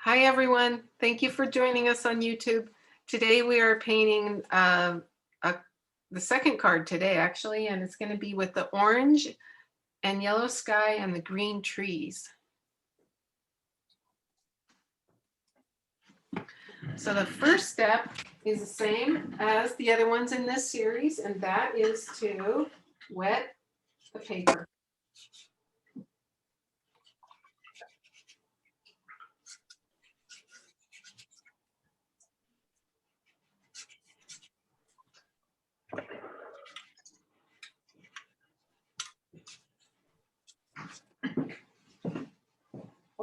Hi everyone, thank you for joining us on YouTube. Today we are painting the second card today actually, and it's going to be with the orange and yellow sky and the green trees. So the first step is the same as the other ones in this series, and that is to wet the paper.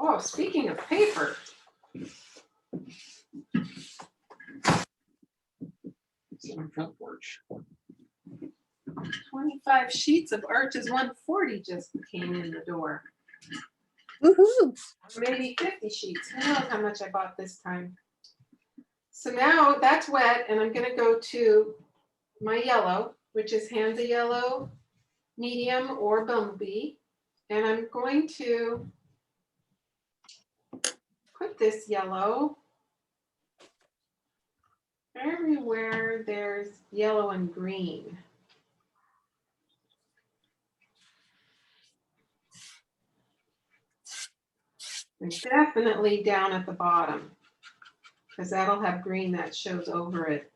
Oh, speaking of paper. It's on front porch. 25 sheets of Arches 140 just came in the door. Woohoo! Maybe 50 sheets. Who knows how much I bought this time. So now that's wet, and I'm going to go to my yellow, which is Hansa Yellow, Medium, or Bumblebee. And I'm going to put this yellow everywhere there's yellow and green. And definitely down at the bottom, because that'll have green that shows over it.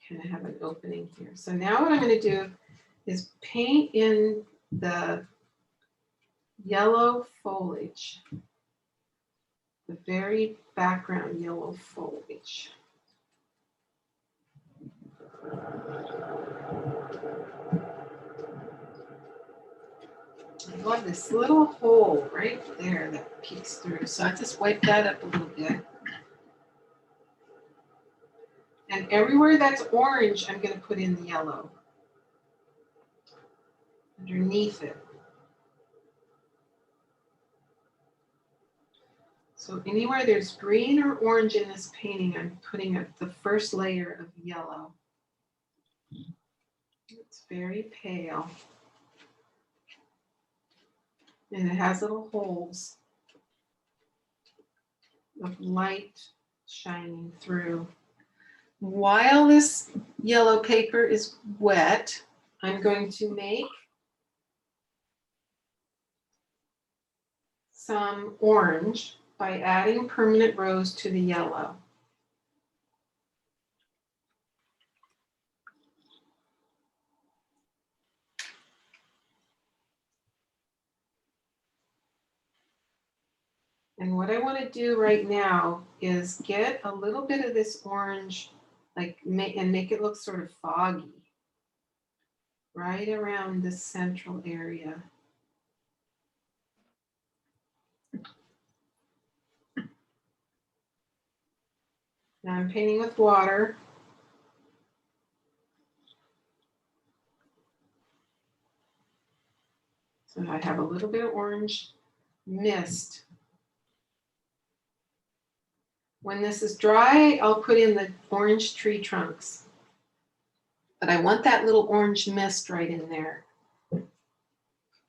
Kind of have an opening here. So now what I'm going to do is paint in the yellow foliage, the very background yellow foliage. I love this little hole right there that peeks through. So I just wipe that up a little bit. And everywhere that's orange, I'm going to put in the yellow underneath it. So anywhere there's green or orange in this painting, I'm putting up the first layer of yellow. It's very pale. And it has little holes of light shining through. While this yellow paper is wet, I'm going to make some orange by adding permanent rose to the yellow. And what I want to do right now is get a little bit of this orange, and make it look sort of foggy, right around this central area. Now I'm painting with water. So I have a little bit of orange mist. When this is dry, I'll put in the orange tree trunks. But I want that little orange mist right in there.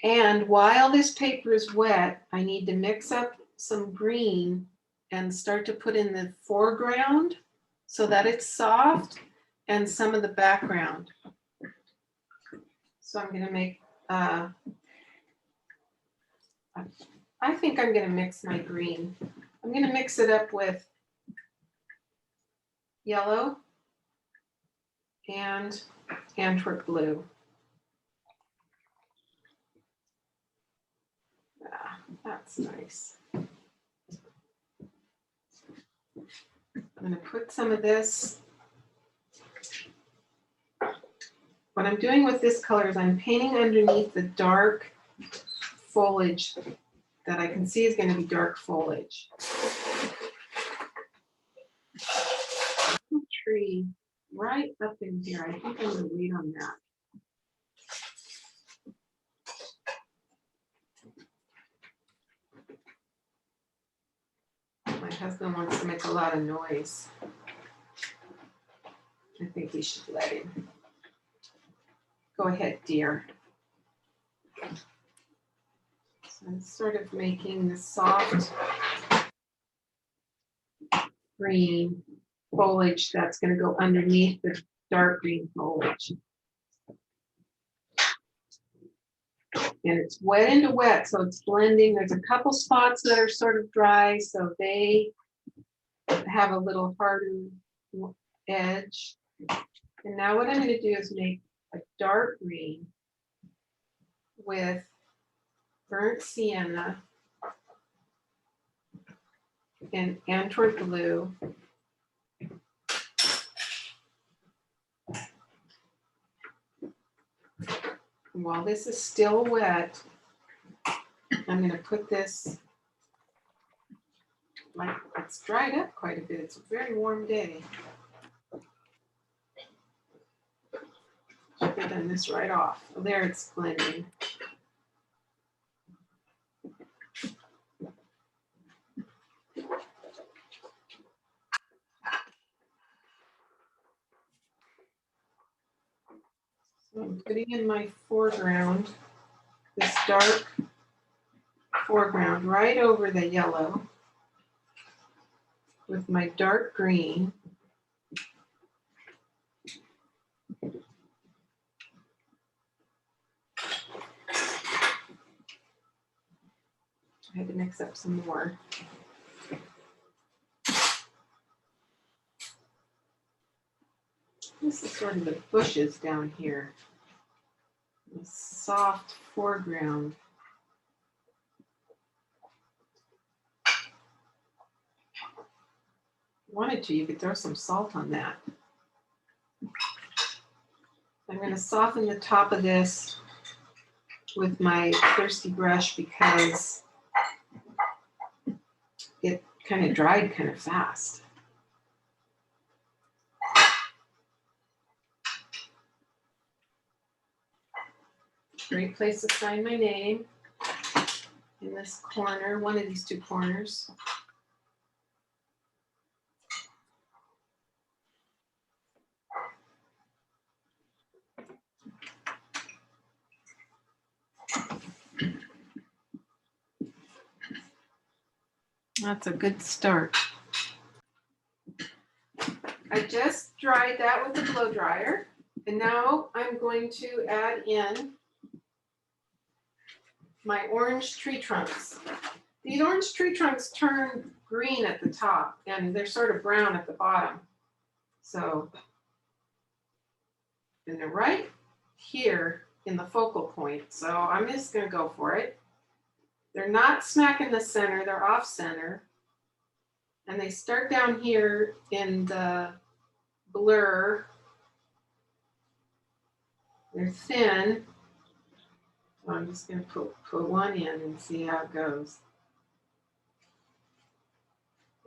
And while this paper is wet, I need to mix up some green and start to put in the foreground so that it's soft and some of the background. So I'm going to make, I think I'm going to mix my green. I'm going to mix it up with yellow and Antwerp blue. Yeah, that's nice. I'm going to put some of this. What I'm doing with this color is I'm painting underneath the dark foliage that I can see is going to be dark foliage. Tree right up in here. I think I'm going to wait on that. My husband wants to make a lot of noise. I think we should let him. Go ahead, dear. So I'm sort of making the soft green foliage that's going to go underneath the dark green foliage. And it's wet into wet, so it's blending. There's a couple spots that are sort of dry, so they have a little harder edge. And now what I'm going to do is make a dark green with burnt sienna and Antwerp blue. While this is still wet, I'm going to put this, like it's dried up quite a bit. It's a very warm day. Should have done this right off. Oh, there it's blending. So I'm putting in my foreground, this dark foreground right over the yellow with my dark green. I had to mix up some more. This is sort of the bushes down here. The soft foreground. Wanted to, you could throw some salt on that. I'm going to soften the top of this with my thirsty brush because it kind of dried kind of fast. Great place to sign my name in this corner, one of these two corners. That's a good start. I just dried that with the blow dryer, and now I'm going to add in my orange tree trunks. These orange tree trunks turn green at the top, and they're sort of brown at the bottom. So, and they're right here in the focal point. So I'm just going to go for it. They're not smack in the center, they're off center. And they start down here in the blur. They're thin. So I'm just going to put one in and see how it goes.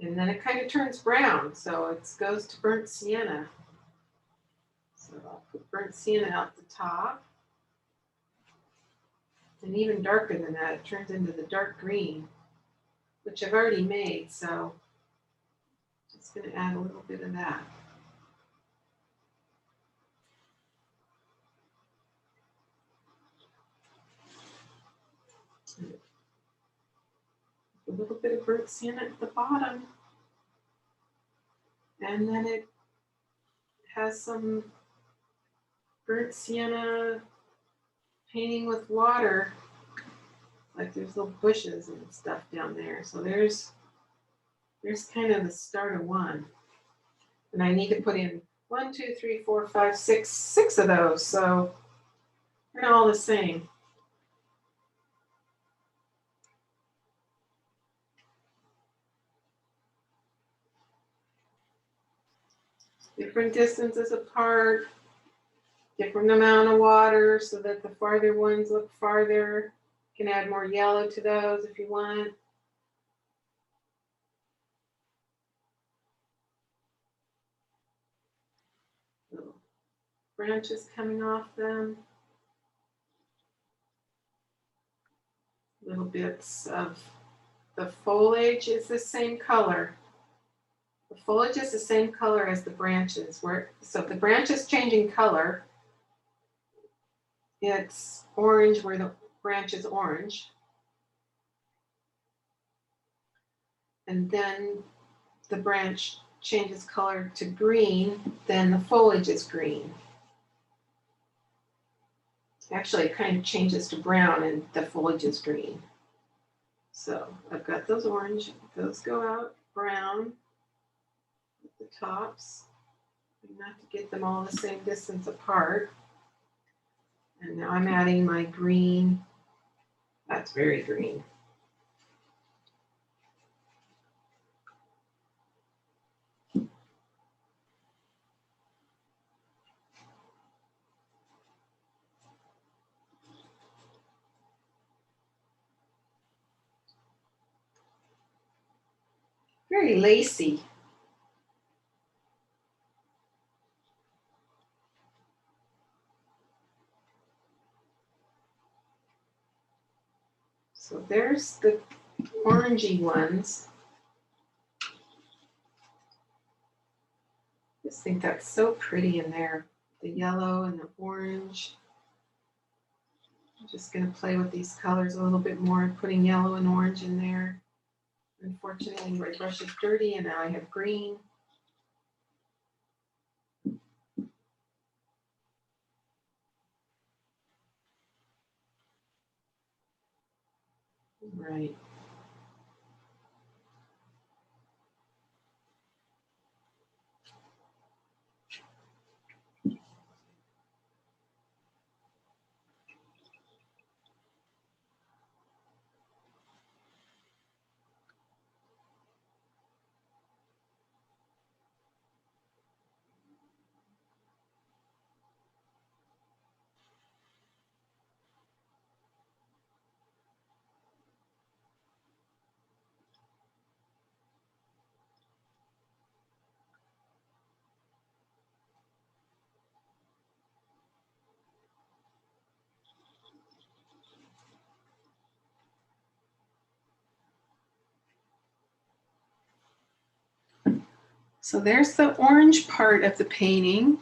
And then it kind of turns brown, so it goes to burnt sienna. So I'll put burnt sienna out the top. And even darker than that, it turns into the dark green, which I've already made, so I'm just going to add a little bit of that. A little bit of burnt sienna at the bottom. And then it has some burnt sienna painting with water. Like there's little bushes and stuff down there. So there's kind of the start of one. And I need to put in 1, 2, 3, 4, 5, 6 of those. So they're all the same. Different distances apart, different amount of water so that the farther ones look farther. You can add more yellow to those if you want. Little branches coming off them. Little bits of the foliage is the same color. The foliage is the same color as the branches. So if the branch is changing color, it's orange where the branch is orange. and then the branch changes color to green, then the foliage is green. Actually, it kind of changes to brown and the foliage is green. So I've got those orange, those go out brown at the tops. You have to get them all the same distance apart. And now I'm adding my green. That's very green. Very lacy. So there's the orangey ones. I just think that's so pretty in there. The yellow and the orange. I'm just going to play with these colors a little bit more, putting yellow and orange in there. Unfortunately, my brush is dirty and now I have green. Right. So there's the orange part of the painting.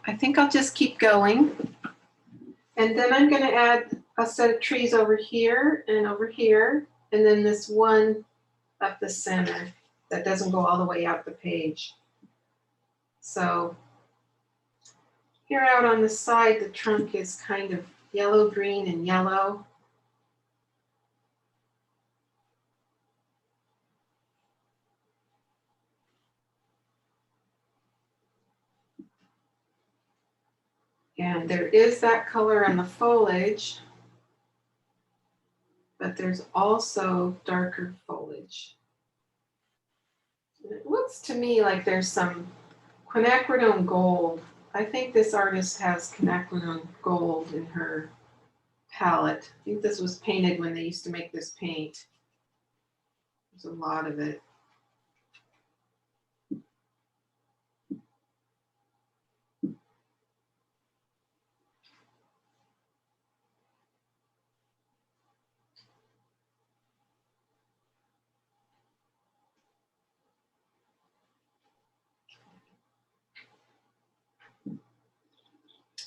I think I'll just keep going. And then I'm going to add a set of trees over here, and then this one up the center that doesn't go all the way out the page. So here out on the side, the trunk is kind of yellow, green, and yellow. And there is that color on the foliage, but there's also darker foliage. And it looks to me like there's some quinacridone gold. I think this artist has quinacridone gold in her palette. I think this was painted when they used to make this paint. There's a lot of it.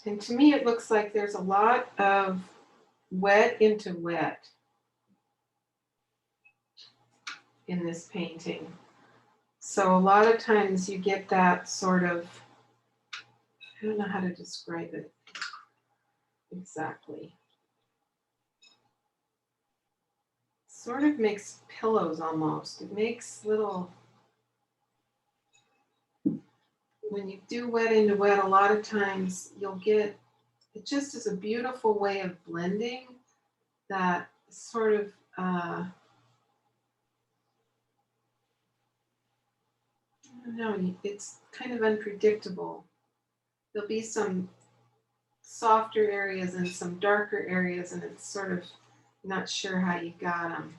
And to me, it looks like there's a lot of wet into wet in this painting. So a lot of times you get that sort of, I don't know how to describe it exactly. Sort of makes pillows almost. It makes little, when you do wet into wet, a lot of times you'll get, it just is a beautiful way of blending that sort of, I don't know, it's kind of unpredictable. There'll be some softer areas and some darker areas, and it's sort of not sure how you got them.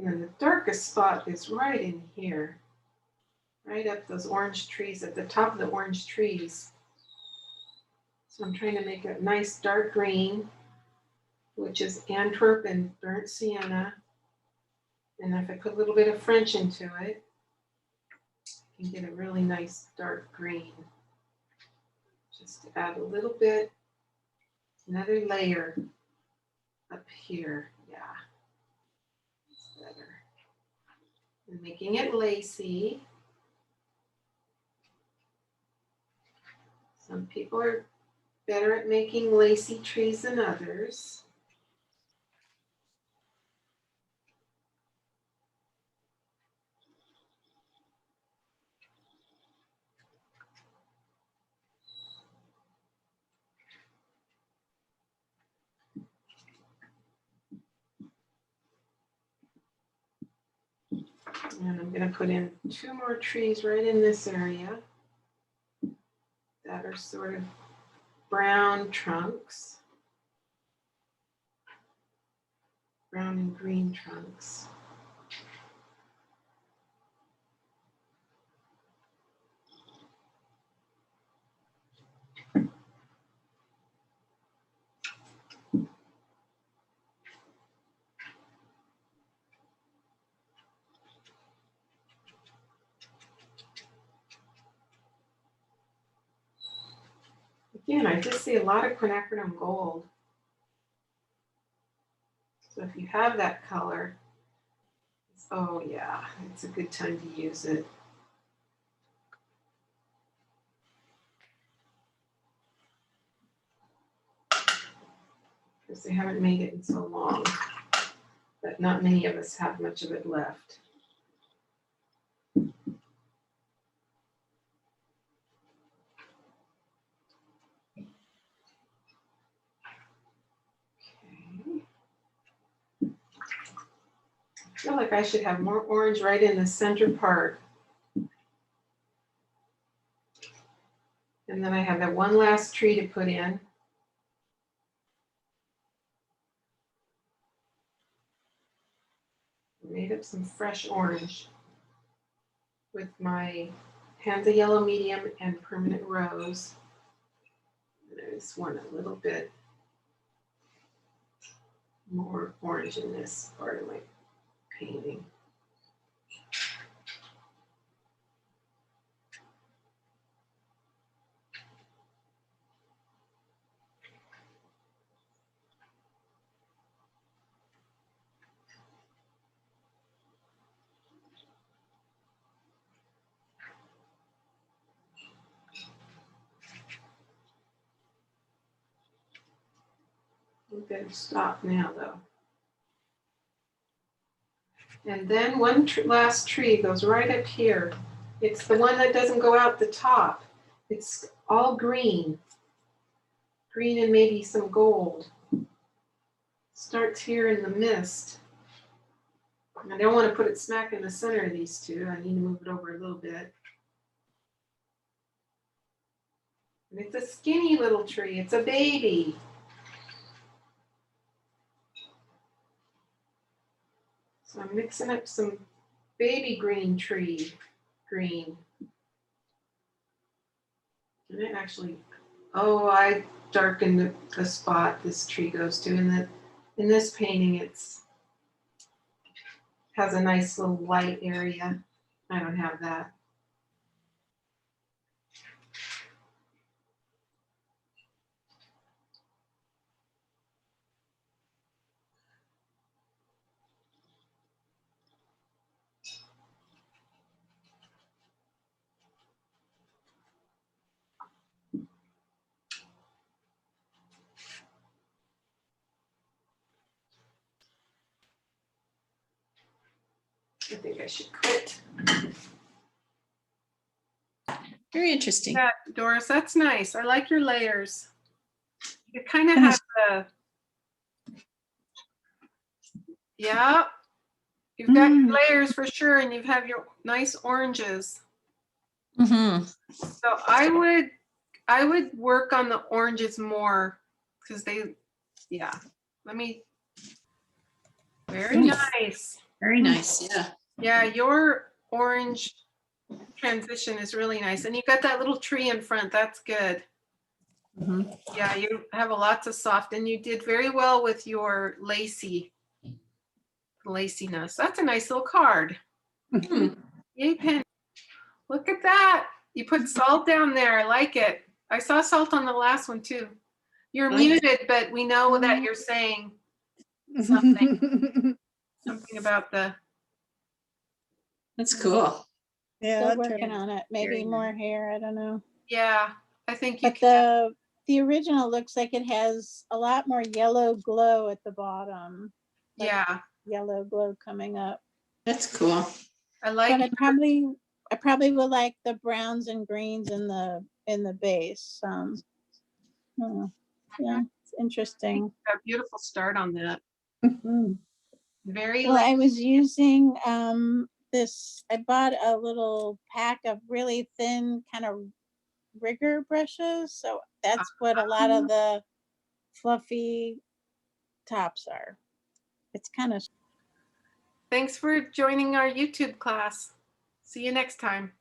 And then the darkest spot is right in here, right up those orange trees, at the top of the orange trees. So I'm trying to make a nice dark green, which is Antwerp and burnt sienna. And if I put a little bit of French into it, I can get a really nice dark green. Just to add a little bit, another layer up here. Yeah, it's better. And making it lacy. Some people are better at making lacy trees than others. And I'm going to put in 2 more trees right in this area that are sort of brown trunks, brown and green trunks. Again, I just see a lot of quinacridone gold. So if you have that color, oh yeah, it's a good time to use it. Because they haven't made it in so long that not many of us have much of it left. I feel like I should have more orange right in the center part. And then I have that one last tree to put in. I made up some fresh orange with my Hansa Yellow Medium and Permanent Rose. And I just want a little bit more orange in this part of my painting. We better stop now though. And then one last tree goes right up here. It's the one that doesn't go out the top. It's all green. Green and maybe some gold. Starts here in the mist. And I don't want to put it smack in the center of these two. I need to move it over a little bit. And it's a skinny little tree. It's a baby. So I'm mixing up some baby green tree green. And it actually, oh, I darkened the spot this tree goes to. In this painting, it's has a nice little light area. I don't have that. I think I should quit. Very interesting. Yeah, Doris, that's nice. I like your layers. You kind of have the, yeah, you've got your layers for sure, and you have your nice oranges. Mm-hmm. So I would work on the oranges more because they, yeah. Let me. Very nice. Very nice. Yeah. Yeah, your orange transition is really nice. And you got that little tree in front. That's good. Mhm. Yeah, you have a lots of soft, and you did very well with your laciness. That's a nice little card. Hmm. Yay, Penny. Look at that. You put salt down there. I like it. I saw salt on the last one too. You're Like- muted, but we know that you're saying something about the, That's cool. Yeah, Still that's working really on it. Maybe very more hair. I don't know. yeah, I think you But can. the original looks like it has a lot more yellow glow at the bottom. like- Yeah, Yellow glow coming up. That's cool. I like But I probably would like the browns and greens in the base. Yeah, it's interesting. a beautiful start on that. Mhm. Very Well, light. I was using I bought a little pack of really thin kind of rigger brushes. So that's what a lot of the fluffy tops are. It's kind of Thanks for joining our YouTube class. See you next time.